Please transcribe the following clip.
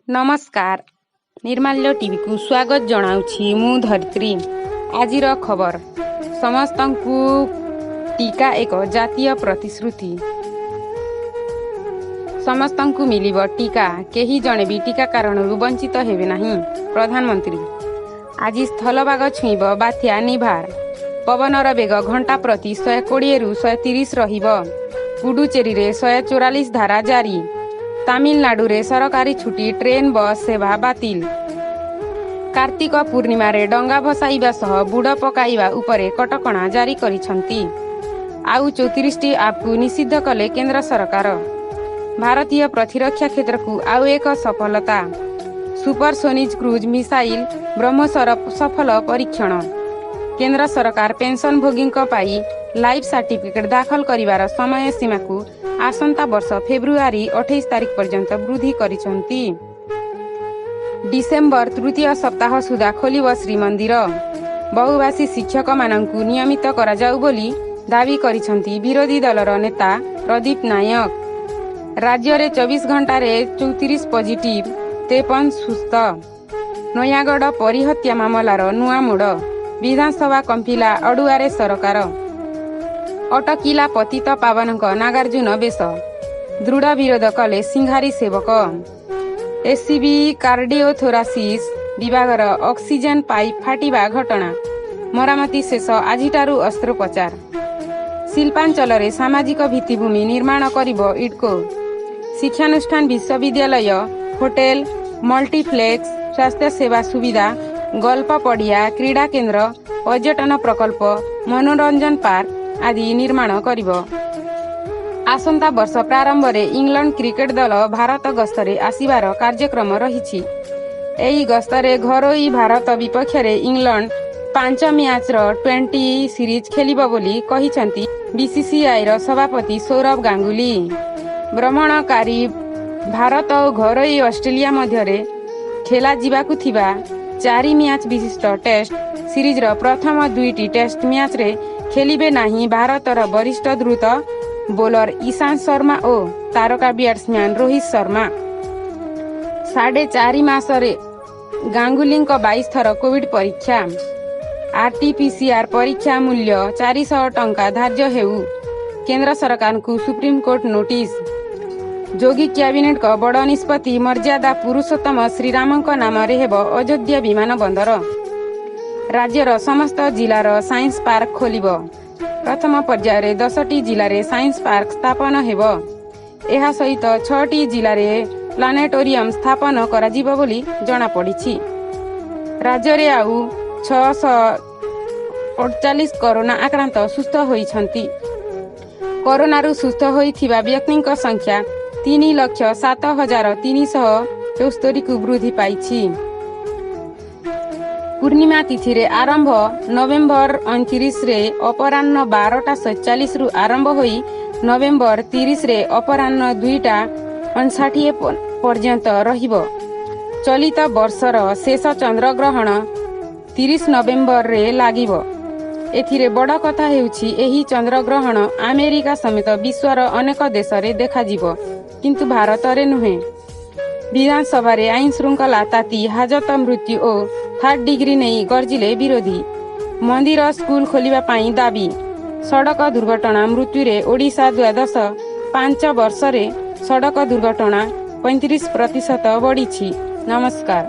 नमस्कार निर्माल्य टीवी को स्वागत जनाउछि मु धरित्री। आजिर खबर समस्तंकु टीका एक जातीय प्रतिश्रुति। समस्तंकु मिलिब टीका, केही जणे भी टीका कारणरू वंचित हेबे नाही। प्रधानमंत्री आज स्थलभाग छुईब बात्या निभार। पवनर बेग घंटा प्रति 120 रु 130 रहिब। पुडुचेरी रे 144 धारा जारी। तमिलनाडु रे सरकारी छुट्टी, ट्रेन बस सेवा बातिल। कार्तिक पूर्णिमा रे डंगा भसाइबा सह बुड़ पकाइबा उपरे कटकणा जारी करिसंती। आउ 34 ऐप को निषिद्ध कले केंद्र सरकार। भारतीय प्रतिरक्षा क्षेत्र को आउ एक सफलता। सुपरसोनिक क्रूज मिसाइल ब्रह्मोसर सफल परीक्षण। केंद्र सरकार पेंशन भोगी लाइफ सर्टिफिकेट दाखल करिवार समय सीमा को आसंता वर्ष फेब्रुआरी 28 तारिख पर्यंत वृद्धि करिसंती। डिसेम्बर तृतीय सप्ताह सुधा खोलिब श्रीमंदिर। बहुभाषी शिक्षक मानंकु नियमित करा जाउ बोली दावी करिसंती विरोधी दलर नेता प्रदीप नायक। राज्य रे 24 घंटा रे 34 पॉजिटिव, 53 सुस्थ। नयागढ़ परिहत्या मामलार नुआ मोड़। विधानसभा कंपिला अडुआरे सरकार। अटकिला पतित पावनक नागार्जुन बेश। दृढ़ विरोध कले सिंहारी सेवक। एससीबी कार्डियोथोरासिस विभागर ऑक्सीजन पाइप फाटिबा घटना। मरामती शेष, आजिटारू अस्त्रोपचार। शिल्पांचल रे सामाजिक भित्तिभूमि निर्माण करिबो इडको। शिक्षानुष्ठान विश्वविद्यालय, होटेल, मल्टीप्लेक्स, स्वास्थ्य सेवा सुविधा, गल्प पड़िया, क्रीड़ा केन्द्र, पर्यटन प्रकल्प, मनोरंजन पार्क आदि निर्माण करिबो। आसंता वर्ष प्रारंभ रे इंग्लैंड क्रिकेट दल भारत गस्तरे आसिबार कार्यक्रम रहिछि। एही गस्तरे घरोई भारत विपक्ष रे इंग्लैंड 5 मैच रो 20 सीरीज खेलिबो बोली कहिसंती बीसीसीआई रो सभापति सौरभ गांगुली। भ्रमणकारी भारत और घरोई ऑस्ट्रेलिया मध्य रे खेला जिबाकु थिबा 4 मैच विशिष्ट टेस्ट सीरीज रो प्रथम 2टी टेस्ट मैच रे खेलिबे नाही भारतर वरिष्ठ द्रुत बोलर ईशांत शर्मा और तारका बैट्समैन रोहित शर्मा। 4.5 मासरे गांगुली 22 थर कोविड परीक्षा। आरटीपीसीआर परीक्षा मूल्य 400 टंका धार्य हेउ। केंद्र सरकार को सुप्रीम कोर्ट नोटिस। जोगी कैबिनेट का बड़ निष्पत्ति। मर्यादा पुरुषोत्तम श्रीराम नाम रे हेब अयोध्या विमान बंदर। राज्यर समस्त जिलार साइंस पार्क खोलिब। प्रथम पर्यायर 10टी जिले में साइंस पार्क स्थापन हेब। एहा सहित 6टी जिले में प्लानेटोरियम स्थापन कराजिब बोली जणा पड़िछि। राज्य रे आउ 648 कोरोना आक्रांत सुस्थ होइछंती। कोरोनारू सुस्थ होइथिबा व्यक्तिक संख्या 3,07,374 को वृद्धि पाइछि। पूर्णिमा तिथि रे आरंभ नवेम्बर 29 रे अपराह्न 12:47 रु आरंभ होई नवेम्बर 30 रे अपराह्न 2:59 पर्यंत रहिब। चलित वर्षर शेष चंद्रग्रहण 30 नवेम्बर रे लागिब। एथिरे बड़ कथा हेउछि एही चंद्रग्रहण अमेरिका समेत विश्वर अनेक देश रे देखाजिब, किंतु भारत रे नुहे। विधानसभा रे आईन श्रृंखला ताती हाजत मृत्यु और 3rd डिग्री नहीं गर्जिले विरोधी। मंदिर स्कूल खोलिबा पाई दाबी। सड़क दुर्घटना मृत्यु रे ओडिशा द्वादश 5 वर्ष रे सड़क दुर्घटना 35% बढ़ी। नमस्कार।